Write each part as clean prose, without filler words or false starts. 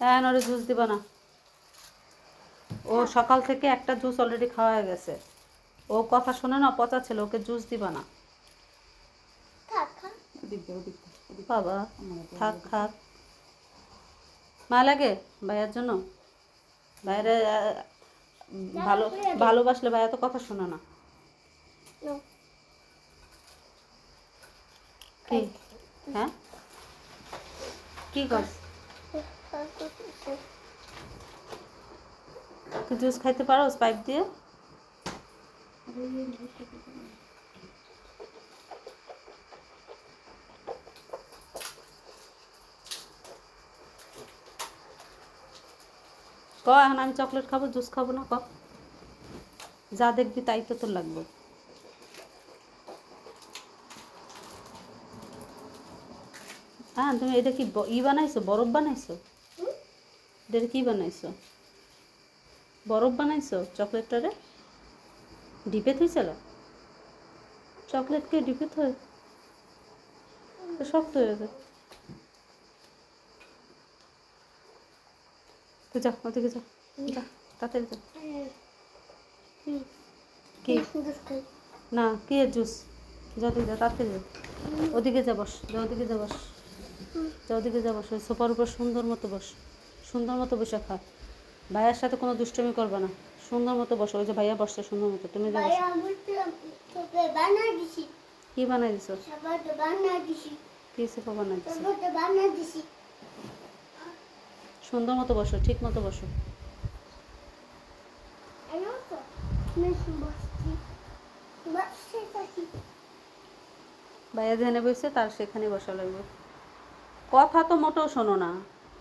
হ্যাঁ, ওরে জুস দিবা না। ও সকাল থেকে একটা জুস অলরেডি খাওয়া হয়ে গেছে। ও কথা শোনে না, পচা ছিল, ওকে জুস দিবা না। বাবা থাক খাক। মায়া লাগে ভাইয়ার জন্য? ভাইয়ারে ভালো ভালোবাসলে ভাইয়া তো কথা শোনে না। কি? হ্যাঁ, কি কর? তুই জুস খাইতে পারো পাইপ দিয়ে? ক এখন আমি চকলেট খাবো, জুস খাবো না, ক। যা দেখবি তাই তো তোর লাগবে। হ্যাঁ, তুমি এটা কি বানাইছো, বরফ বানাইছো? এটা কি বানাইছো? বরফ বানাইছো চকলেটটারে? ডিপে থইছিল? চকলেটকে ডিপে থই শক্ত হয়ে যাবে। তুই যা, ওদিকে যা, যা তাড়াতাড়ি যা। কি না, কি জুস? যা তুই যা, তাড়াতাড়ি যা, ওদিকে যা বস, যা ওদিকে যা বস, যা ওদিকে যা বস, ওই সোফার উপর সুন্দর মতো বস, সুন্দর মতো বসে খা। ভাইয়ার সাথে কোনো দুষ্টমি করবে না, সুন্দর মতো বসো। ওই যে ভাইয়া বসছে সুন্দর মতো, তুমি যা বসো। কি বানাই দিছো? কি সোফা বানাই দিছো? সুন্দর মতো বসো, ঠিক মতো বসো। ভাইয়া যেখানে বসছে তার সেখানে বসা লাগবে। কথা তো মোটেও শোনো না,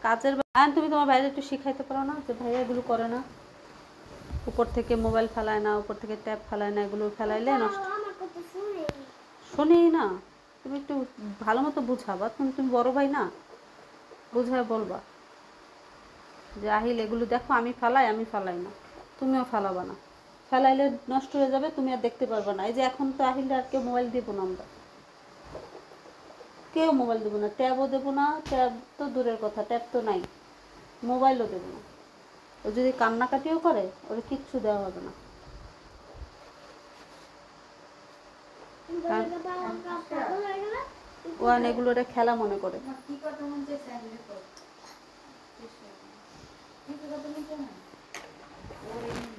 কাজের তুমি তোমার ভাইয়া একটু শিখাইতে পারো না যে ভাইয়া এগুলো করে না? উপর থেকে মোবাইল ফেলায় না, উপর থেকে ট্যাব ফেলায় না, এগুলো ফেলাইলে নষ্ট। শোনেই না, তুমি একটু ভালো মতো বুঝাবা। তুমি বড় ভাই না, বুঝায় বলবা যে আহিল এগুলো দেখো আমি ফালাই না, তুমিও ফালাবা না। ফেলাইলে নষ্ট হয়ে যাবে, তুমি আর দেখতে পারবে না। এই যে এখন তো আহিল আর কেউ মোবাইল দেবো না, আমরা কেউ মোবাইল দেবো না, ট্যাবও দেবো না। ট্যাব তো দূরের কথা, ট্যাব তো নাই, মোবাইলও দেবো না। ও যদি কান্নাকাটিও করে, ওরা কিচ্ছু দেওয়া হবে না। ও এগুলো ওরা খেলা মনে করে।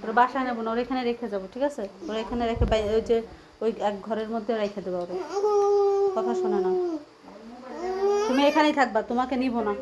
ওরা বাসায় নেবো না, ওরা এখানে রেখে যাবো, ঠিক আছে? ওরা এখানে রেখে ওই যে ওই এক ঘরের মধ্যে রেখে দেবো। ওরা কথা শোনে না, তুমি এখানেই থাকবা, তোমাকে নিব না।